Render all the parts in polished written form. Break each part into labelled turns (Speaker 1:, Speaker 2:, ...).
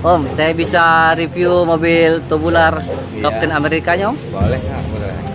Speaker 1: Om, saya bisa review mobil tubular Captain Amerikanya, Om?
Speaker 2: Boleh, Kak, boleh.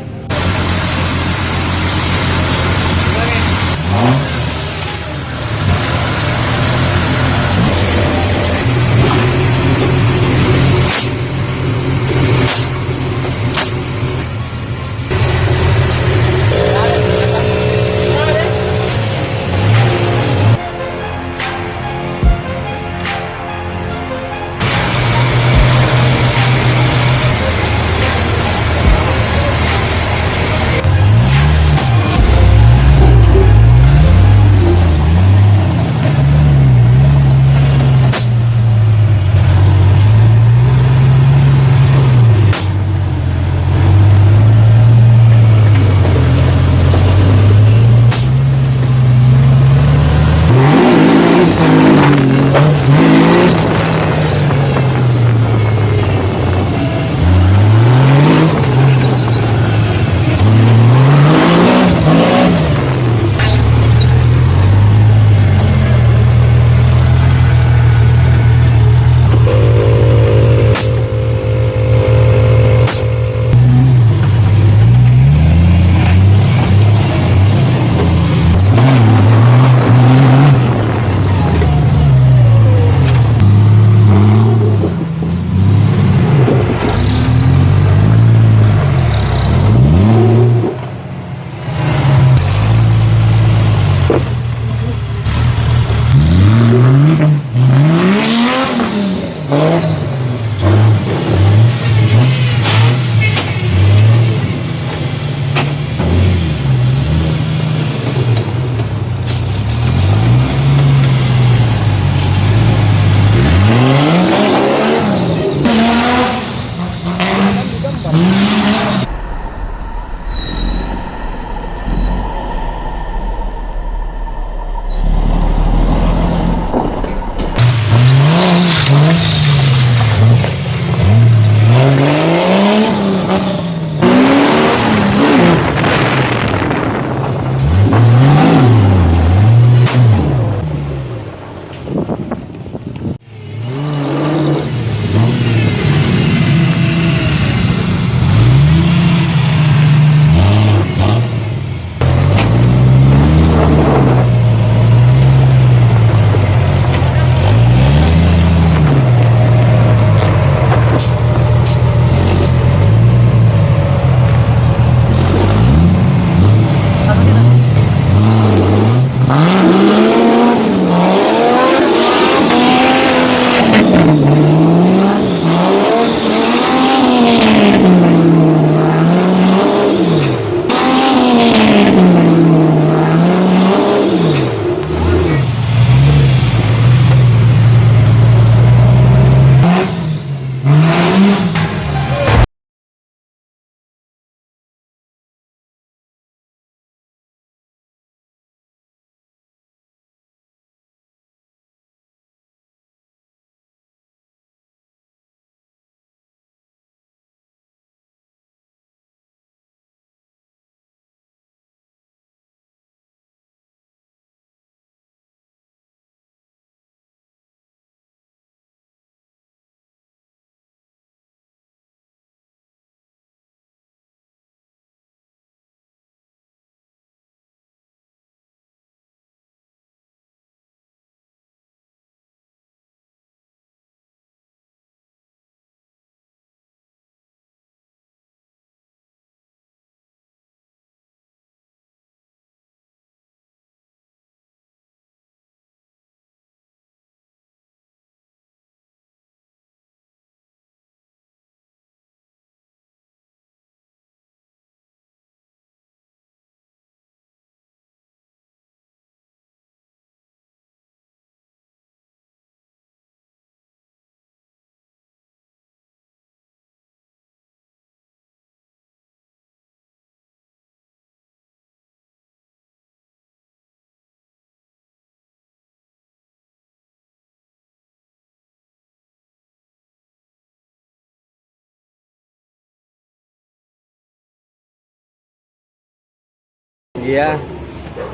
Speaker 2: Iya,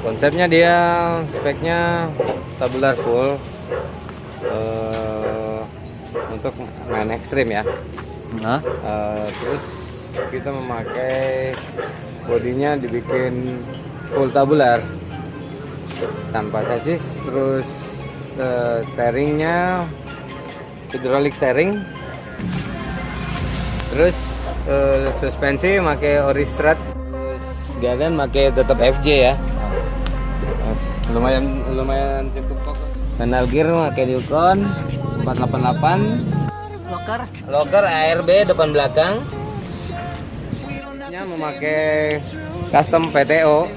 Speaker 2: konsepnya dia speknya tabular full untuk main ekstrim ya.
Speaker 1: Nah,
Speaker 2: Terus kita memakai bodinya dibikin full tabular tanpa sasis. Terus steeringnya hydraulic steering. Terus suspensi pakai Oristrat. Terus garden pakai tetap FJ ya. Lumayan cukup kok. Panel gear pakai Yukon 488. Locker ARB depan belakang. Nya memakai custom PTO.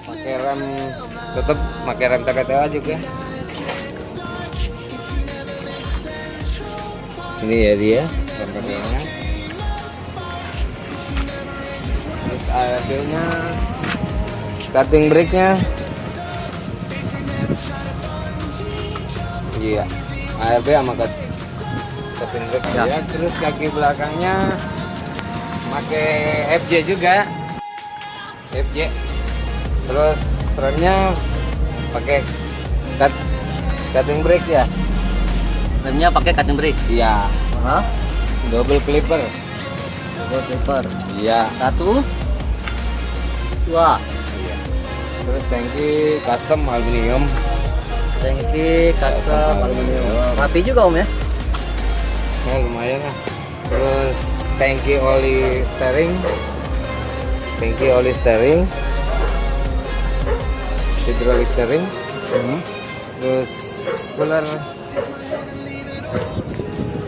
Speaker 2: Pakai rem, tetap pakai rem TPTO juga. Ini ya dia rem PTO-nya. Terus ARB-nya, cutting brake-nya. Iya, ARB sama cutting brake ya. Terus kaki belakangnya pakai FJ juga. FJ. Terus remnya pakai cutting brake ya.
Speaker 1: remnya pakai cutting brake.
Speaker 2: Iya.
Speaker 1: Hah?
Speaker 2: Double clipper.
Speaker 1: Double clipper.
Speaker 2: Iya.
Speaker 1: 1, 2.
Speaker 2: Iya. Terus tangki custom aluminium.
Speaker 1: Tangki custom aluminium. Rapi juga Om ya?
Speaker 2: Ya lumayan lah. Terus tangki oli steering. Tangki oli steering. Hydraulic steering. Terus cooler.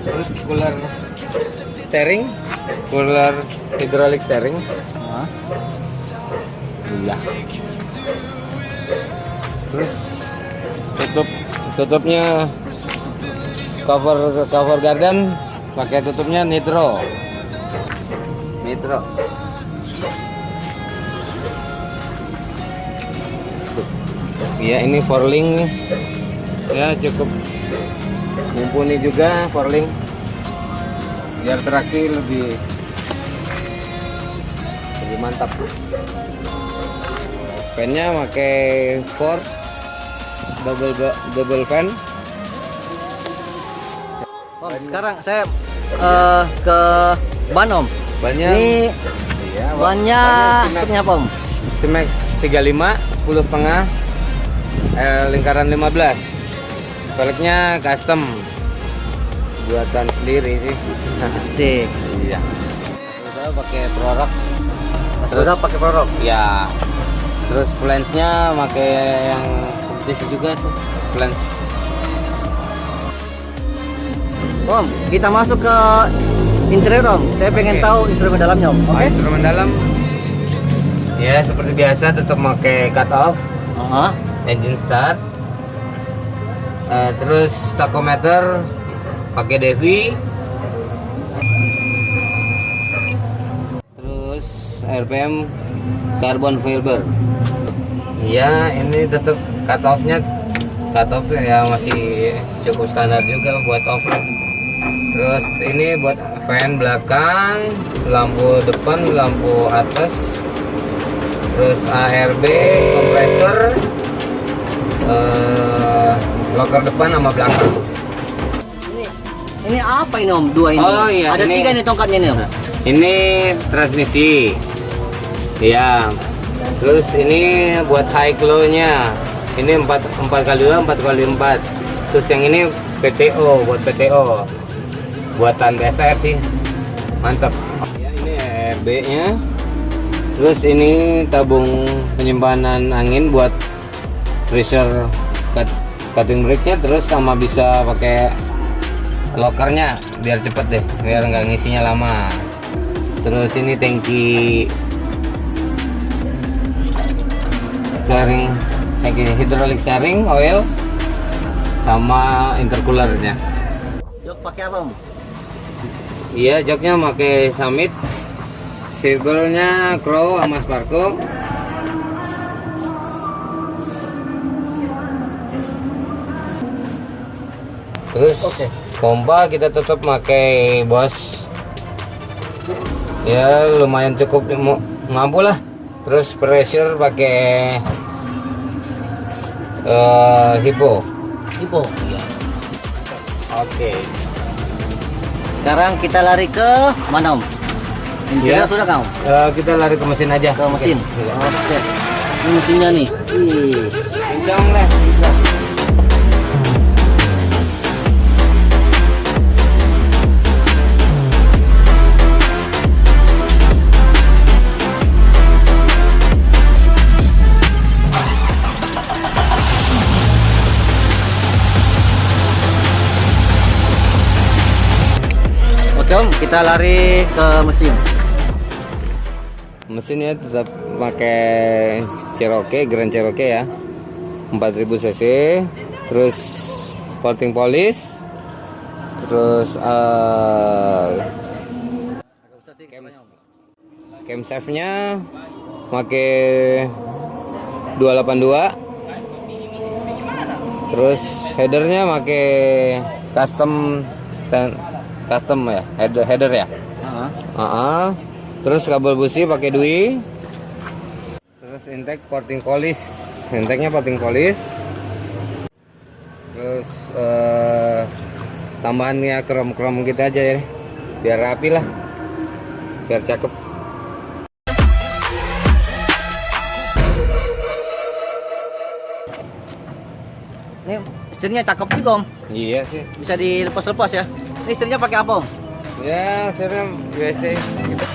Speaker 2: Terus cooler steering. Cooler hydraulic steering.
Speaker 1: Hah?
Speaker 2: Iya. Terus tutupnya cover garden pakai tutupnya nitro. Iya, ini forling nih. Ya cukup mumpuni juga forling. Biar traksi lebih mantap. Fan-nya pakai Ford double fan.
Speaker 1: Om, sekarang saya ke ban Om.
Speaker 2: Bannya
Speaker 1: Ini
Speaker 2: iya,
Speaker 1: bannya speknya apa Om?
Speaker 2: Timex 35 10,5 lingkaran 15. Velgnya custom buatan sendiri sih.
Speaker 1: Asik.
Speaker 2: Iya.
Speaker 1: Udah pakai prorok. Udah pakai prorok.
Speaker 2: Ya. Terus flensnya pakai yang putih juga sih. Flens.
Speaker 1: Om, kita masuk ke interior Om. Saya pengen
Speaker 2: Oke.
Speaker 1: tahu instrumen dalamnya Om. Oke?
Speaker 2: Instrumen dalam. Ya seperti biasa tetap pakai cut off, engine start. Terus tachometer pakai Devi. Terus RPM carbon fiber. Ya ini tetap cut off ya masih cukup standar juga buat off. Terus ini buat fan belakang, lampu depan, lampu atas. Terus ARB, kompresor, locker depan sama belakang.
Speaker 1: Ini apa ini Om? Dua ini.
Speaker 2: Oh, iya,
Speaker 1: Ada
Speaker 2: ini-
Speaker 1: 3 nih tongkatnya nih Om.
Speaker 2: Ini transmisi, ya. Terus ini buat high glow-nya. Ini 4x2, 4x4. Terus yang ini PTO, buat PTO. Buatan DSR sih, mantap. Ya, ini ERB-nya. Terus ini tabung penyimpanan angin buat pressure cutting brake-nya. Terus sama bisa pakai lokernya biar cepet deh, biar nggak ngisinya lama. Terus ini tangki steering, tangki hydraulic steering oil sama intercoolernya.
Speaker 1: Jok pakai apa Om?
Speaker 2: Iya, joknya pakai Summit, silvernya Crow sama Sparko. Terus
Speaker 1: Oke.
Speaker 2: pompa kita tetap pakai bos. Ya lumayan cukup mampu lah. Terus pressure pakai Hippo.
Speaker 1: Tipo.
Speaker 2: Oke.
Speaker 1: Sekarang kita lari ke mana, Om? Intinya
Speaker 2: Ya.
Speaker 1: sudah kau?
Speaker 2: Kita lari ke mesin aja.
Speaker 1: Ke mesin.
Speaker 2: Oke. Iya.
Speaker 1: Oke. Ini mesinnya nih. Ih.
Speaker 2: Kencang lah.
Speaker 1: Oke, Om, kita lari ke mesin.
Speaker 2: Mesinnya tetap pakai Cherokee, Grand Cherokee ya, 4000 cc. Terus porting polish. Terus camshaft-nya pakai 282. Terus headernya pakai custom ya, header ya.
Speaker 1: Heeh.
Speaker 2: Terus kabel busi pakai dui. Terus intake porting polish, intake-nya porting polish. Terus tambahannya krom gitu aja ya, biar rapi lah, biar cakep.
Speaker 1: Ini setirnya cakep juga, Om.
Speaker 2: Iya sih.
Speaker 1: Bisa dilepas-lepas ya. Ini setirnya pakai apa, Om?
Speaker 2: Ya, sekarang biasa gitu.